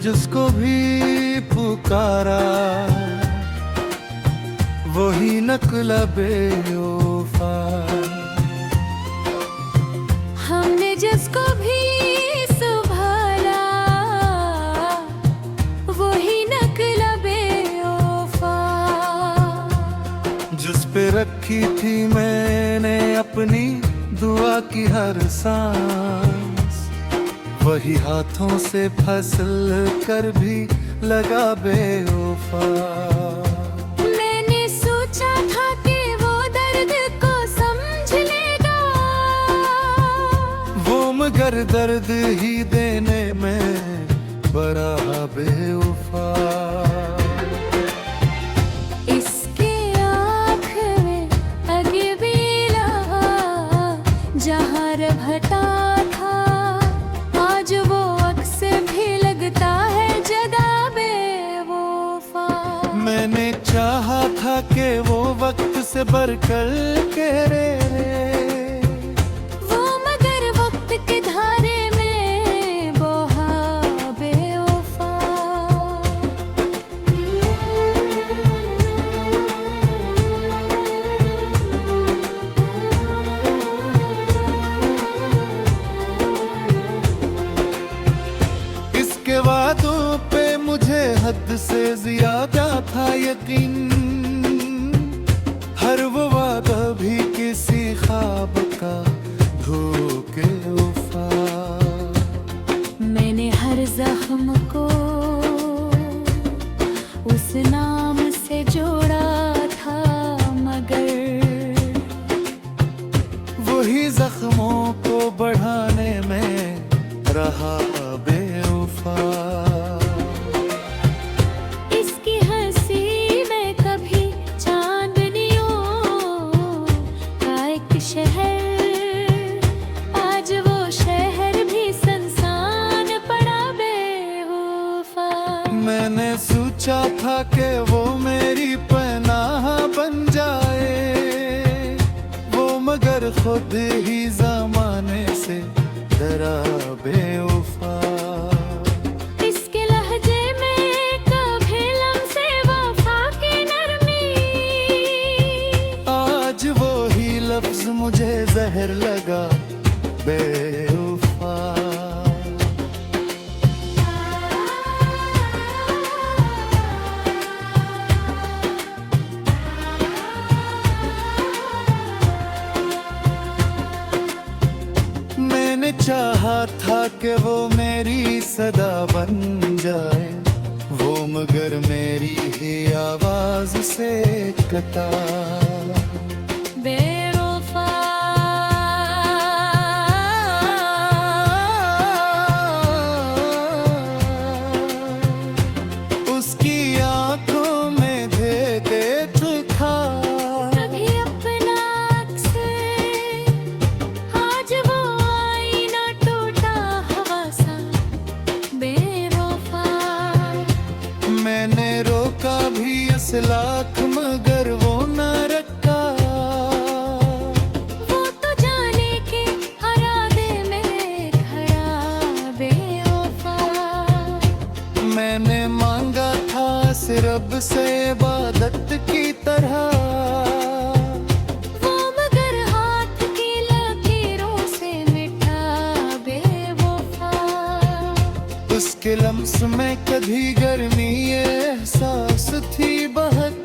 जिसको भी पुकारा वही नकला बेवफा। हमने जिसको भी संभाला वही नकला बेवफा। जिस पे रखी थी मैंने अपनी दुआ की हर सांस वही हाथों से फसल कर भी लगा बेवफा। मैंने सोचा था कि वो दर्द को समझ लेगा, वो मगर दर्द ही देने में बड़ा बेवफा। इसके आँख में अगबीला जहाँ रभटा था आज वो अक्स भी लगता है जदा बेवफा। मैंने चाहा था कि वो वक्त से बढ़कर के रे वो मगर वक्त के धारे में बहा बेवफा। इसके वादों पे मुझे हद से ज्यादा था यकीन। हर वो वादा भी किसी ख्वाब का धोखेवफा। मैंने हर जख्म को उस नाम से जोड़ा था मगर वही जख्मों को बढ़ाने में रहा बेवफा। इसकी हंसी में कभी चांदनियों का एक शहर आज वो शहर भी सुनसान पड़ा बेवफा। मैंने सोचा था कि वो मेरी पनाह बन जाए वो मगर खुद ही जमाने से डरा बेवफा। इसके लहजे में कभी लम्से वफा की नरमी आज वो ही लफ्ज मुझे जहर लगा बेवफा। मैंने चाहा था कि वो मेरी सदा बन जाए वो मगर मेरी ही आवाज से कटा बेवफा। उसकी आंखों में देख था कभी अपना अक्स आज वो आईना टूटा हवा सा बेवफा। मैंने रोका भी इस लाख मगर वो न रखा। वो तो जाने के हरादे में खड़ा बेवफा। मैंने मांगा था सिर्फ से इबादत की तरह वो मगर हाथ की लकीरों से मिटा बेवफा। उसके लम्स में कभी गर्मी एहसास थी बहुत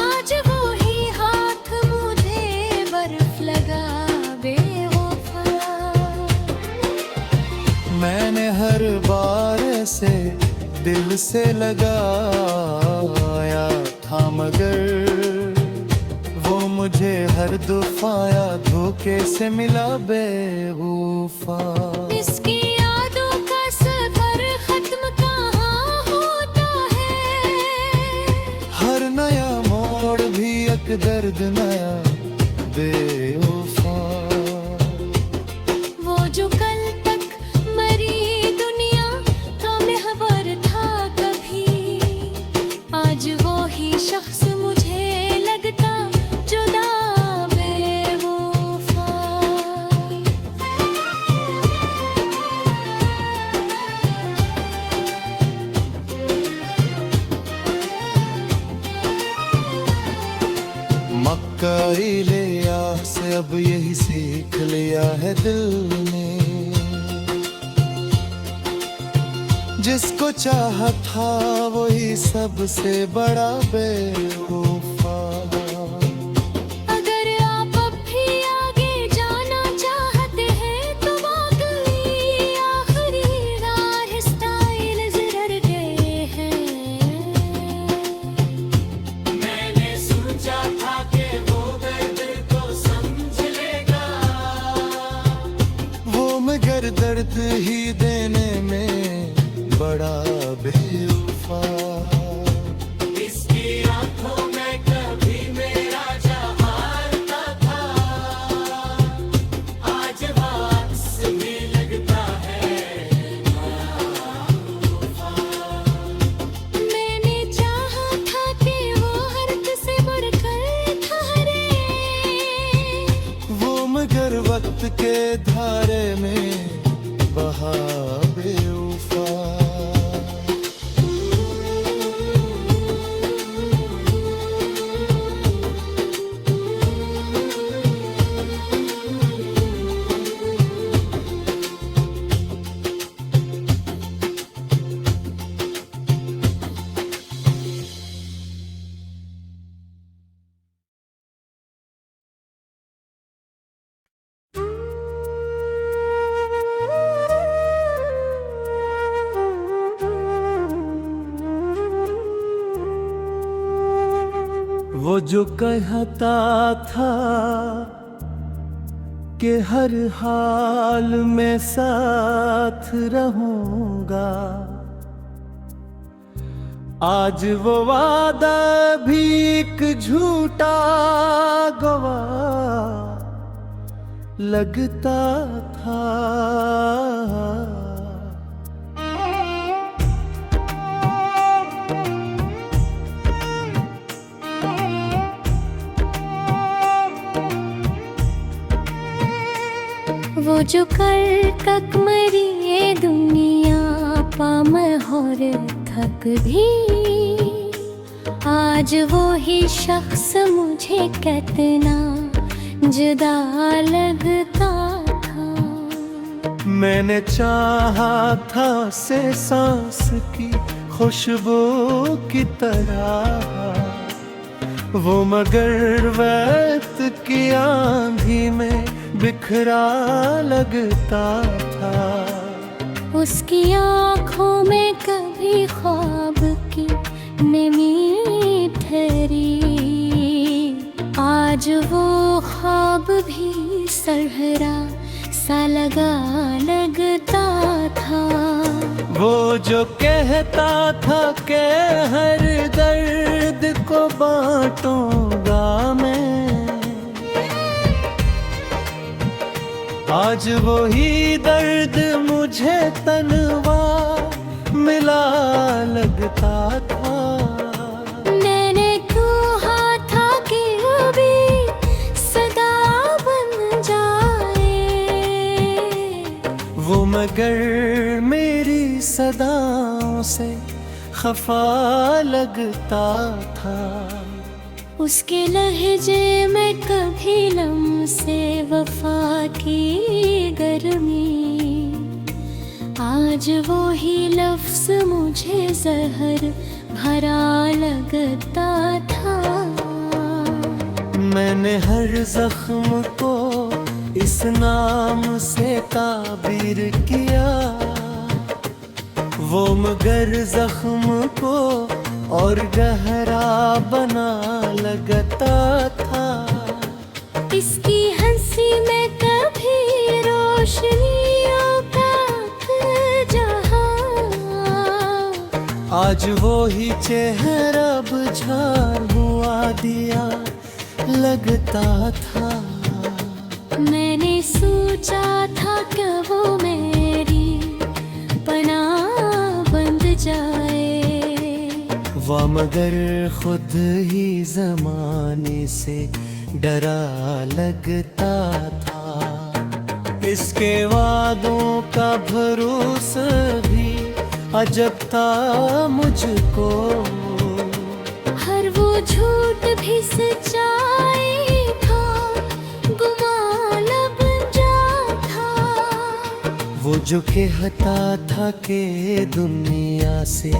आज वो ही हाथ मुझे बर्फ लगा बेवफा। मैंने हर बार से दिल से लगाया था मगर वो मुझे हर दफाया धोखे से मिला बेवफा। इसकी यादों का सफर खत्म कहाँ होता है। हर नया मोड़ भी एक दर्द नया बेवफा। वो जो कल तक मरी दुनिया का महवर था कभी आज वो ही शख्स मुझे लगता जुदा बेवफा। झुकाई ले आह से, अब यही सीख लिया है दिल ने। जिसको चाहा था वही सबसे बड़ा बेवफा। अगर आप अब भी आगे जाना चाहते हैं तो वाकई आखिरी राह स्टाइल जरूर गए हैं। मैंने सोचा था कि वो दर्द को समझ लेगा, वो मगर दर्द ही देने में बड़ा बेवफा। इसकी आंखों में कभी मेरा जहारता था, आज वापस भी लगता है बेवफा। मैंने चाहा था कि वो हर्क से बढ़कर ठहरे, वो मगर वक्त के धारे में बहा बेवफा। वो जो कहता था कि हर हाल में साथ रहूंगा, आज वो वादा भी एक झूठा गवाह लगता था। वो जो कर तक मरी ये दुनिया पामर और थक भी, आज वो ही शख्स मुझे कितना जुदा लगता था। मैंने चाहा था से सांस की खुशबू की तरह, वो मगर वक्त की आंधी में बिखरा लगता था। उसकी आँखों में कभी ख्वाब की नमी ठहरी, आज वो ख्वाब भी सरहरा सा लगता था। वो जो कहता था कि हर दर्द को बांटूंगा मैं, आज वही दर्द मुझे तन्वा मिला लगता था। मैंने कहा था कि अभी सदा बन जाए, वो मगर मेरी सदाओं से खफा लगता था। उसके लहजे में कभी लम्से वफा की गर्मी, आज वो ही लफ्ज मुझे जहर भरा लगता था। मैंने हर जख्म को इस नाम से ताबीर किया, वो मगर जख्म को और गहरा बना लगता था। इसकी हंसी में कभी रोशनियों का जहां, आज वो ही चेहरा बुझार हुआ दिया लगता था। मैंने सोचा था कि वो मेरी पनाह बंद जाए, वह मगर खुद ही जमाने से डरा लगता था। इसके वादों का भरोसा भी अजब था मुझको, हर वो झूठ भी सच्चाई वो जो कहता था कि दुनिया से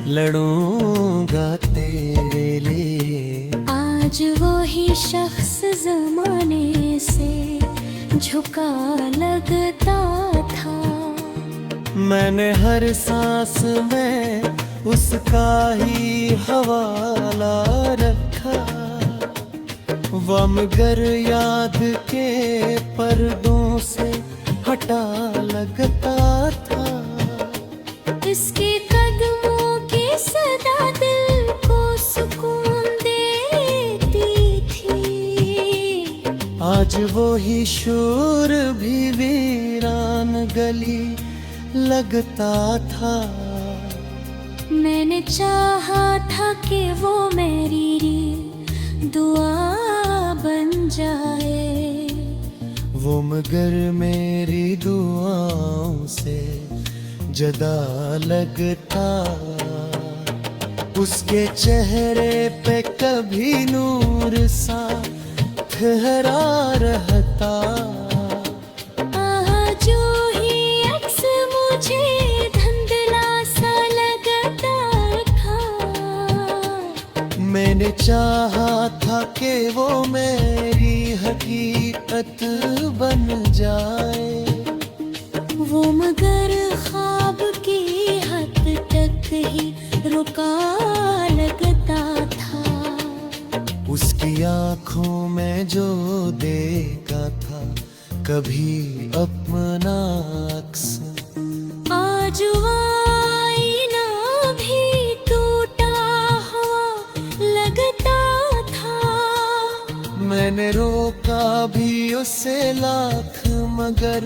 लड़ूंगा तेरे लिए, आज वो ही शख्स जमाने से झुका लगता था। मैंने हर सांस में उसका ही हवाला रखा, वो मगर याद के पर्दों से हटा लगता था। इसके कदमों की सदा दिल को सुकून देती थी। आज वो ही शोर भी वीरान गली लगता था। मैंने चाहा था कि वो मेरी दुआ बन जाए, वो मगर मेरी दुआओं से जदा लगता। उसके चेहरे पे कभी नूर सा ठहरा रहता। जो ही अक्स मुझे धुंधला सा लगता था। मैंने चाहा था कि वो मेरी हकीकत बन जाए, वो मगर ख्वाब की हद तक ही रुका लगता था। उसकी आंखों में जो देखा था कभी अपना अक्स, आज आईना भी टूटा हुआ लगता था। मैंने रोका भी उसे लाख मगर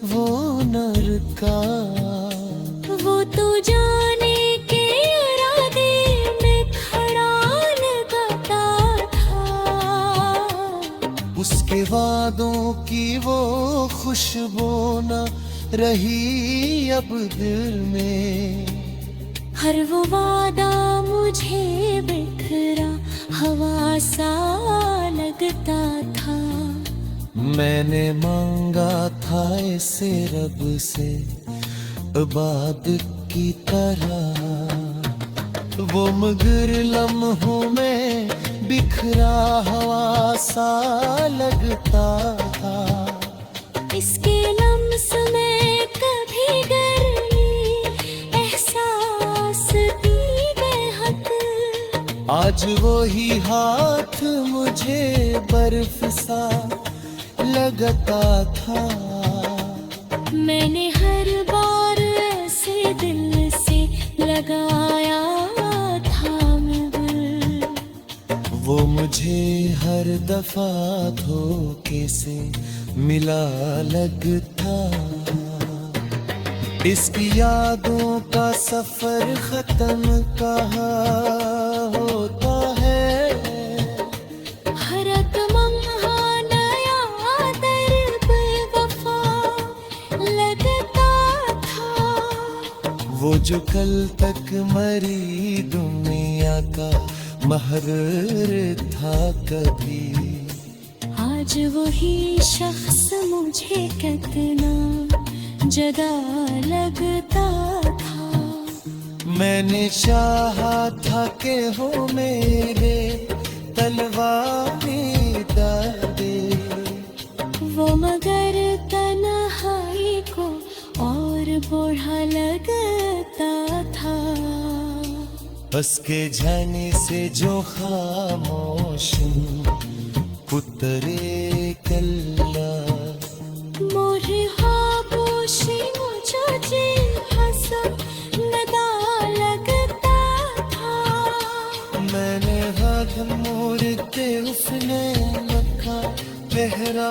वो न रुका। वो तो जाने के इरादे में खड़ा लगता था। उसके वादों की वो खुशबू न रही अब दिल में। हर वो वादा मुझे बिखरा हवा सा लगता था। मैंने मांगा था इसे रब से इबादत की तरह, वो मगर लम्हों में बिखरा हवा सा लगता था। इसके लम्स में कभी गर्मी एहसास दी बेहद। आज वो ही हाथ मुझे बर्फ सा लगता था। मैंने हर बार ऐसे दिल से लगाया था दिल। वो मुझे हर दफा धोखे से मिला लगता। इसकी यादों का सफर खत्म कहाँ होता है। हर एक लम्हा नया दर्द वफा लगता था। वो जो कल तक मरी दुनिया का महर था कभी, आज वही शख्स मुझे कितना जदा लगता था। मैंने चाहा था कि हो मेरे तलवारी दे, वो मगर तन्हाई को और बूढ़ा लगता था। बस के जाने से जो खामोश पुतरे कल्ला, मोरे खामोशी मुझे हंसा नदा लगता था। मैंने हाथ मोड़ के उसने मक्खा पहरा